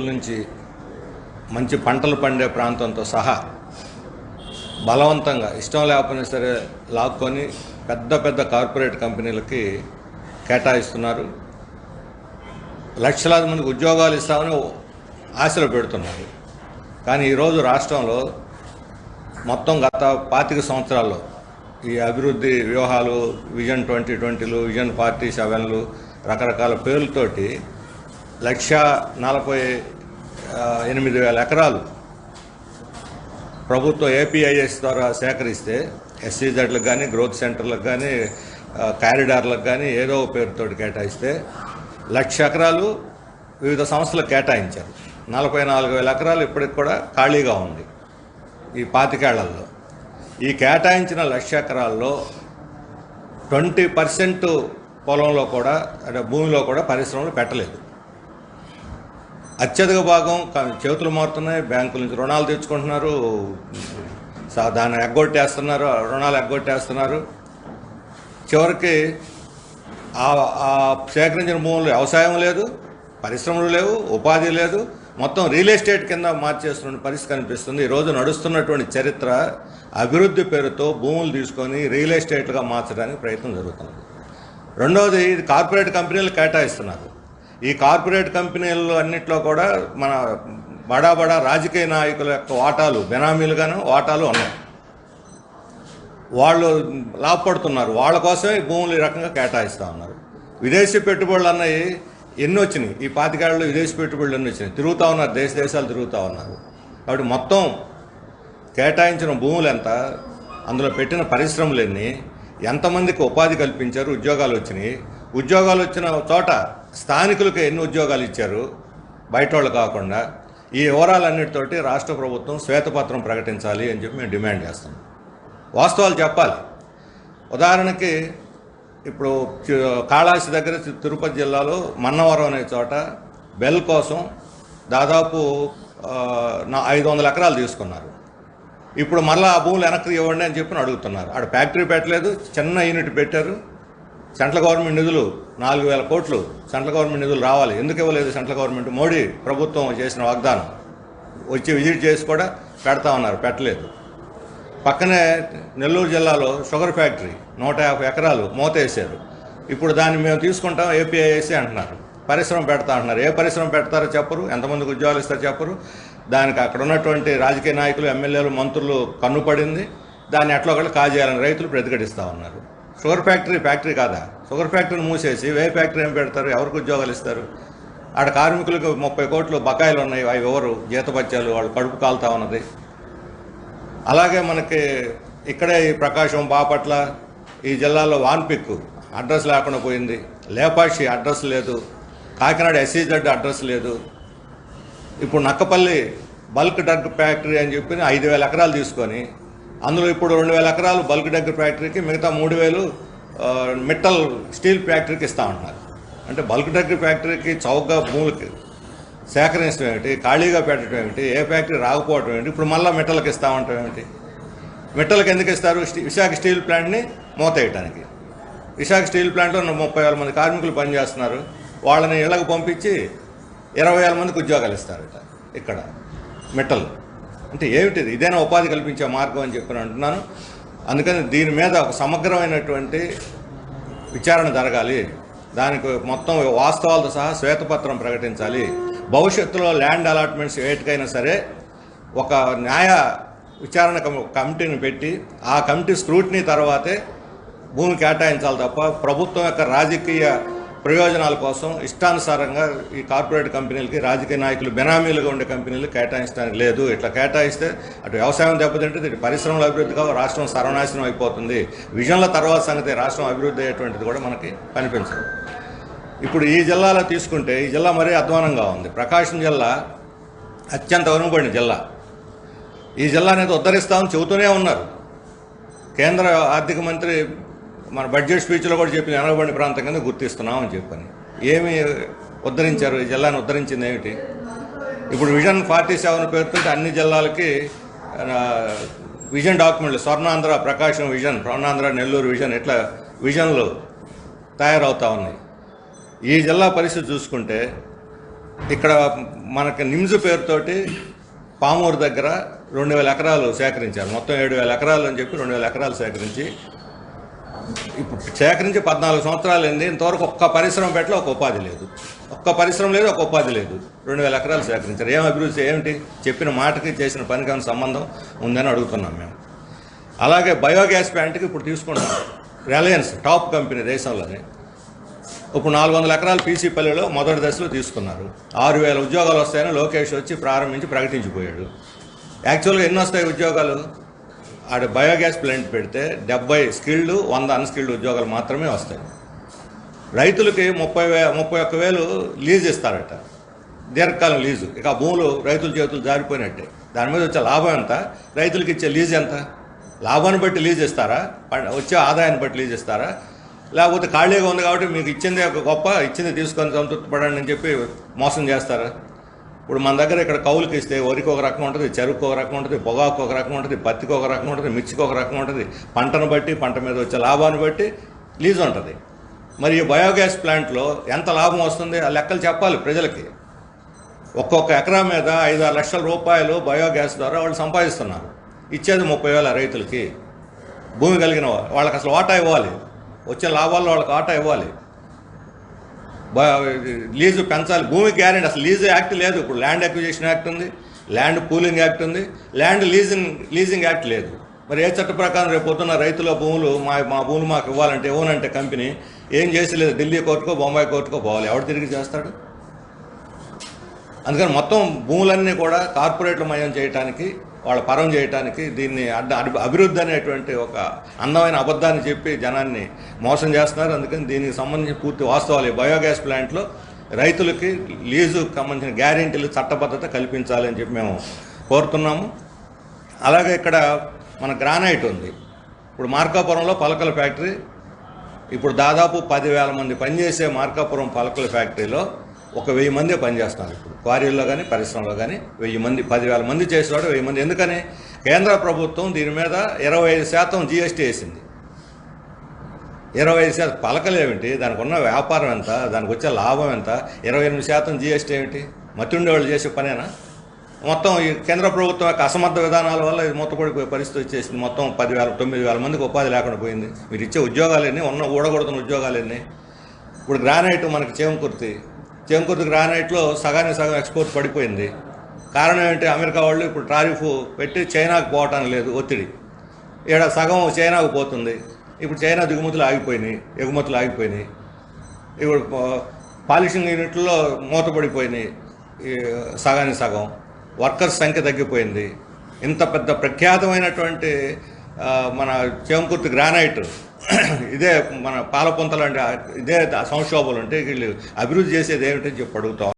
నుంచి మంచి పంటలు పండే ప్రాంతంతో సహా బలవంతంగా ఇష్టం లేకపోయినా సరే లాక్కొని పెద్ద పెద్ద కార్పొరేట్ కంపెనీలకి కేటాయిస్తున్నారు. లక్షలాది మందికి ఉద్యోగాలు ఇస్తామని ఆశలు పెడుతున్నారు. కానీ ఈరోజు రాష్ట్రంలో మొత్తం గత 25 సంవత్సరాల్లో ఈ అభివృద్ధి వ్యూహాలు, విజన్ 2020లు, విజన్ 47లు, రకరకాల పేర్లతోటి 1,48,000 ఎకరాలు ప్రభుత్వం ఏపీఐఎస్ ద్వారా సేకరిస్తే ఎస్సీజెడ్లకు కానీ, గ్రోత్ సెంటర్లకు కానీ, కారిడార్లకు కానీ ఏదో పేరుతోటి కేటాయిస్తే 1,00,000 ఎకరాలు వివిధ సంస్థలకు కేటాయించారు. 44,000 ఎకరాలు ఇప్పటికి కూడా ఖాళీగా ఉంది ఈ 25 ఏళ్లలో. ఈ కేటాయించిన 1,00,000 ఎకరాల్లో 20% పొలంలో కూడా, అంటే భూమిలో కూడా పరిశ్రమలు పెట్టలేదు. అత్యధిక భాగం చేతులు మారుతున్నాయి, బ్యాంకుల నుంచి రుణాలు తెచ్చుకుంటున్నారు, దాన్ని ఎగ్గొట్టేస్తున్నారు, రుణాలు ఎగ్గొట్టేస్తున్నారు. చివరికి ఆ సేకరించిన భూములు వ్యవసాయం లేదు, పరిశ్రమలు లేవు, ఉపాధి లేదు, మొత్తం రియల్ ఎస్టేట్ కింద మార్చేస్తున్న పరిస్థితి కనిపిస్తుంది. ఈరోజు నడుస్తున్నటువంటి చరిత్ర అభివృద్ధి పేరుతో భూములు తీసుకొని రియల్ ఎస్టేట్గా మార్చడానికి ప్రయత్నం జరుగుతుంది. రెండవది, ఇది కార్పొరేట్ కంపెనీలు కేటాయిస్తున్నారు. ఈ కార్పొరేట్ కంపెనీలు అన్నింటిలో కూడా మన బడా రాజకీయ నాయకుల యొక్క వాటాలు, బెనామీలుగాను వాటాలు ఉన్నాయి. వాళ్ళు లాభపడుతున్నారు. వాళ్ళ కోసమే ఈ భూములు ఈ రకంగా కేటాయిస్తూ ఉన్నారు. విదేశీ పెట్టుబడులు అన్నవి ఎన్ని వచ్చినాయి ఈ 25 ఏళ్లలో? విదేశీ పెట్టుబడులు ఎన్ని వచ్చినాయి? తిరుగుతూ ఉన్నారు, దేశాలు తిరుగుతూ ఉన్నారు. కాబట్టి మొత్తం కేటాయించిన భూములు ఎంత, అందులో పెట్టిన పరిశ్రమలు ఎన్ని, ఎంతమందికి ఉపాధి కల్పించారు, ఉద్యోగాలు వచ్చినాయి, ఉద్యోగాలు వచ్చిన చోట స్థానికులకు ఎన్ని ఉద్యోగాలు ఇచ్చారు బయట వాళ్ళు కాకుండా, ఈ వివరాలన్నిటితోటి రాష్ట్ర ప్రభుత్వం శ్వేతపత్రం ప్రకటించాలి అని చెప్పి మేము డిమాండ్ చేస్తాం. వాస్తవాలు చెప్పాలి. ఉదాహరణకి ఇప్పుడు కాళాసి దగ్గర తిరుపతి జిల్లాలో మన్నవరం అనే చోట బెల్ కోసం దాదాపు 500 ఎకరాలు తీసుకున్నారు. ఇప్పుడు మళ్ళీ ఆ భూములు వెనక్కి ఇవ్వండి అని చెప్పి అడుగుతున్నారు. ఆడ ఫ్యాక్టరీ పెట్టలేదు, చిన్న యూనిట్ పెట్టారు. సెంట్రల్ గవర్నమెంట్ నిధులు 4,000 కోట్లు సెంట్రల్ గవర్నమెంట్ నిధులు రావాలి. ఎందుకు ఇవ్వలేదు సెంట్రల్ గవర్నమెంట్? మోడీ ప్రభుత్వం చేసిన వాగ్దానం, వచ్చి విజిట్ చేసి కూడా పెడతా ఉన్నారు, పెట్టలేదు. పక్కనే నెల్లూరు జిల్లాలో షుగర్ ఫ్యాక్టరీ 150 ఎకరాలు మూతేసారు. ఇప్పుడు దాన్ని మేము తీసుకుంటాం ఏపీఐఎస్సీ అంటున్నారు, పరిశ్రమ పెడతా అంటున్నారు. ఏ పరిశ్రమ పెడతారో చెప్పరు, ఎంతమందికి ఉద్యోగాలు ఇస్తారో చెప్పరు. దానికి అక్కడ ఉన్నటువంటి రాజకీయ నాయకులు, ఎమ్మెల్యేలు, మంత్రులు కన్నుపడింది. దాన్ని ఎట్లా ఒకళ్ళు కాజేయాలని రైతులు ప్రతిఘటిస్తూ ఉన్నారు. షుగర్ ఫ్యాక్టరీ కాదా? షుగర్ ఫ్యాక్టరీని మూసేసి వే ఫ్యాక్టరీ ఏం పెడతారు? ఎవరికి ఉద్యోగాలు ఇస్తారు? ఆడ కార్మికులకు 30 కోట్లు బకాయిలు ఉన్నాయి, అవి ఎవరు? జీతపత్యాలు, వాళ్ళు కడుపు కాలుతా ఉన్నది. అలాగే మనకి ఇక్కడే ఈ ప్రకాశం, బాపట్ల ఈ జిల్లాలో వాన్పిక్ అడ్రస్ లేకుండా పోయింది, లేపాక్షి అడ్రస్ లేదు, కాకినాడ ఎస్సీజెడ్ అడ్రస్ లేదు. ఇప్పుడు నక్కపల్లి బల్క్ డ్రగ్ ఫ్యాక్టరీ అని చెప్పి 5,000 ఎకరాలు తీసుకొని అందులో ఇప్పుడు 2,000 ఎకరాలు బల్క్ డ్రగ్ ఫ్యాక్టరీకి, మిగతా 3,000 మిట్టల్ స్టీల్ ఫ్యాక్టరీకి ఇస్తా ఉంటున్నారు. అంటే బల్క్ డ్రగ్ ఫ్యాక్టరీకి చౌకగా భూములకి సేకరించడం ఏమిటి, ఖాళీగా పెట్టడం ఏమిటి, ఏ ఫ్యాక్టరీ రాకపోవడం ఏమిటి, ఇప్పుడు మళ్ళీ మిట్టలకు ఇస్తామంటాం ఏమిటి? మిట్టలకు ఎందుకు ఇస్తారు? విశాఖ స్టీల్ ప్లాంట్ని మూతేయటానికి. విశాఖ స్టీల్ ప్లాంట్లో 30,000 మంది కార్మికులు పనిచేస్తున్నారు. వాళ్ళని ఇళ్లకు పంపించి 20,000 మందికి ఉద్యోగాలు ఇస్తారట ఇక్కడ మిట్టలు. అంటే ఏమిటిది? ఇదేనా ఉపాధి కల్పించే మార్గం అని చెప్పి అంటున్నాను. అందుకని దీని మీద ఒక సమగ్రమైనటువంటి విచారణ జరగాలి. దానికి మొత్తం వాస్తవాలతో సహా శ్వేతపత్రం ప్రకటించాలి. భవిష్యత్తులో ల్యాండ్ అలాట్మెంట్స్ వేటికైనా సరే ఒక న్యాయ విచారణ కమిటీని పెట్టి ఆ కమిటీ స్క్రూటినీ తర్వాతే భూమి కేటాయించాలి తప్ప ప్రభుత్వం యొక్క రాజకీయ ప్రయోజనాల కోసం ఇష్టానుసారంగా ఈ కార్పొరేట్ కంపెనీలకి, రాజకీయ నాయకులు బెనామీలుగా ఉండే కంపెనీలు కేటాయించడానికి లేదు. ఇట్లా కేటాయిస్తే అటు వ్యవసాయం దెబ్బతింటుంది, ఇటు పరిశ్రమల అభివృద్ధిగా రాష్ట్రం సర్వనాశనం అయిపోతుంది. విజన్ల తర్వాత సంగతి రాష్ట్రం అభివృద్ధి అయ్యేటువంటిది కూడా మనకి కనిపించదు. ఇప్పుడు ఈ జిల్లాలో తీసుకుంటే ఈ జిల్లా మరీ అధ్వానంగా ఉంది. ప్రకాశం జిల్లా అత్యంత వెనుకబడిన జిల్లా. ఈ జిల్లా అనేది ఉద్ధరిస్తామని చెబుతూనే ఉన్నారు. కేంద్ర ఆర్థిక మంత్రి మన బడ్జెట్ స్పీచ్లో కూడా చెప్పిన వెనుకబడిన ప్రాంతం కింద గుర్తిస్తున్నామని చెప్పని ఏమి ఉద్ధరించారు? ఈ జిల్లాను ఉద్ధరించింది ఏమిటి? ఇప్పుడు విజన్ 47 పేరుతో అన్ని జిల్లాలకి విజన్ డాక్యుమెంట్లు, స్వర్ణాంధ్ర ప్రకాశం విజన్, స్వర్ణాంధ్ర నెల్లూరు విజన్, ఇట్లా విజన్లు తయారవుతా ఉన్నాయి. ఈ జిల్లా పరిస్థితి చూసుకుంటే ఇక్కడ మనకి నిమ్స్ పేరుతోటి పామూరు దగ్గర 2000 ఎకరాలు సేకరించారు. మొత్తం 7000 ఎకరాలు అని చెప్పి 2000 ఎకరాలు సేకరించి ఇప్పుడు సేకరించి 14 సంవత్సరాలు అయింది. ఇంతవరకు ఒక్క పరిశ్రమ పెట్టలో ఒక ఉపాధి లేదు, ఒక్క పరిశ్రమ లేదు, ఒక ఉపాధి లేదు. 2000 ఎకరాలు సేకరించారు. ఏం అభివృద్ధి ఏమిటి? చెప్పిన మాటకి చేసిన పనికి ఏమైనా సంబంధం ఉందని అడుగుతున్నాం మేము. అలాగే బయోగ్యాస్ ప్లాంట్కి ఇప్పుడు తీసుకుంటాం. రిలయన్స్ టాప్ కంపెనీ దేశంలోనే ఇప్పుడు 400 ఎకరాలు పీసీపల్లిలో మొదటి దశలో తీసుకున్నారు. 6000 ఉద్యోగాలు వస్తాయని లోకేష్ వచ్చి ప్రారంభించి ప్రకటించిపోయాడు. యాక్చువల్గా ఎన్ని వస్తాయి ఉద్యోగాలు? ఆడ బయోగ్యాస్ ప్లాంట్ పెడితే 70 స్కిల్డ్ 100 అన్స్కిల్డ్ ఉద్యోగాలు మాత్రమే వస్తాయి. రైతులకి 31,000 లీజ్ ఇస్తారట, దీర్ఘకాలం లీజు. ఇక ఆ భూములు రైతుల చేతులు జారిపోయినట్టే. దాని మీద వచ్చే లాభం ఎంత? రైతులకి ఇచ్చే లీజ్ ఎంత? లాభాన్ని బట్టి లీజ్ ఇస్తారా? వచ్చే ఆదాయాన్ని బట్టి లీజ్ ఇస్తారా? లేకపోతే ఖాళీగా ఉంది కాబట్టి మీకు ఇచ్చిందే ఒక గొప్ప, ఇచ్చింది తీసుకొని సంతృప్తి పడండి అని చెప్పి మోసం చేస్తారా? ఇప్పుడు మన దగ్గర ఇక్కడ కౌలుకి ఇస్తే వరికి ఒక రకం ఉంటుంది, చెరుకు ఒక రకం ఉంటుంది, పొగాకు ఒక రకం ఉంటుంది, పత్తికి ఒక రకం ఉంటుంది, మిర్చికి ఒక రకం ఉంటుంది. పంటను బట్టి, పంట మీద వచ్చే లాభాన్ని బట్టి లీజ్ ఉంటుంది. మరి ఈ బయోగ్యాస్ ప్లాంట్లో ఎంత లాభం వస్తుంది ఆ లెక్కలు చెప్పాలి ప్రజలకి. ఒక్కొక్క ఎకరా మీద 5-6 లక్షల రూపాయలు బయోగ్యాస్ ద్వారా వాళ్ళు సంపాదిస్తున్నారు. ఇచ్చేది 30,000 రైతులకి. భూమి కలిగిన వాళ్ళకి అసలు వాటా ఇవ్వాలి, వచ్చే లాభాల్లో వాళ్ళకి వాటా ఇవ్వాలి. లీజు పెంచాలి. భూమి గ్యారెంటీ. అసలు లీజు యాక్ట్ లేదు. ఇప్పుడు ల్యాండ్ అక్విజిషన్ యాక్ట్ ఉంది, ల్యాండ్ పూలింగ్ యాక్ట్ ఉంది, ల్యాండ్ లీజింగ్ యాక్ట్ లేదు. మరి ఏ చట్ట ప్రకారం రేపు పొద్దున్న రైతుల భూములు మా భూములు మాకు ఇవ్వాలంటే ఇవ్వనంటే కంపెనీ ఏం చేసి లేదు, ఢిల్లీ కోర్టుకో బొంబాయి కోర్టుకో పోవాలి. ఎవడు తిరిగి చేస్తాడు? అందుకని మొత్తం భూములన్నీ కూడా కార్పొరేట్ల మయం చేయడానికి, వాళ్ళ పరం చేయడానికి దీన్ని అభివృద్ధి అనేటువంటి ఒక అందమైన అబద్ధాన్ని చెప్పి జనాన్ని మోసం చేస్తున్నారు. అందుకని దీనికి సంబంధించి పూర్తి వాస్తవాలు ఈ బయోగ్యాస్ ప్లాంట్లో రైతులకి లీజుకు సంబంధించిన గ్యారెంటీలు చట్టబద్ధత కల్పించాలని చెప్పి మేము కోరుతున్నాము. అలాగే ఇక్కడ మన గ్రానైట్ ఉంది. ఇప్పుడు మార్కాపురంలో పలకల ఫ్యాక్టరీ, ఇప్పుడు దాదాపు 10,000 మంది పనిచేసే మార్కాపురం పలకల ఫ్యాక్టరీలో 1,000 మంది పనిచేస్తున్నారు. ఇప్పుడు క్వారీల్లో కానీ పరిశ్రమలో కానీ 1000 మంది, 10,000 మంది చేసేవాడు 1000 మంది. ఎందుకని? కేంద్ర ప్రభుత్వం దీని మీద 25% జీఎస్టీ వేసింది. 25% పలకలు ఏమిటి? దానికి ఉన్న వ్యాపారం ఎంత? దానికి వచ్చే లాభం ఎంత? 28% జీఎస్టీ ఏమిటి? మతుండేవాళ్ళు చేసే పనేనా? మొత్తం ఈ కేంద్ర ప్రభుత్వం యొక్క అసమర్థ విధానాల వల్ల ఇది మూతపడిపోయే పరిస్థితి వచ్చేసింది. మొత్తం 9,000 మందికి ఉపాధి లేకుండా పోయింది. మీరు ఇచ్చే ఉద్యోగాలన్నీ, ఉన్న ఊడగొడుతున్న ఉద్యోగాలన్నీ. ఇప్పుడు గ్రానైట్ మనకి చేమకుర్తి గ్రానైట్లో సగానికి సగం ఎక్స్పోర్ట్ పడిపోయింది. కారణం ఏంటి? అమెరికా వాళ్ళు ఇప్పుడు టారిఫ్ పెట్టి చైనాకు పోవటానికి లేదు, ఒత్తిడి. ఇక్కడ సగం చైనాకు పోతుంది. ఇప్పుడు చైనా ఎగుమతులు ఆగిపోయినాయి. ఇప్పుడు పాలిషింగ్ యూనిట్లలో మూతపడిపోయినాయి, సగానికి సగం. వర్కర్స్ సంఖ్య తగ్గిపోయింది. ఇంత పెద్ద ప్రఖ్యాతమైనటువంటి మన చేమకుర్తి గ్రానైట్, ఇదే మన పాలపొంతలు అంటే ఇదే సంక్షోభాలు అంటే వీళ్ళు అభివృద్ధి చేసేది ఏమిటని చెప్పి అడుగుతాం.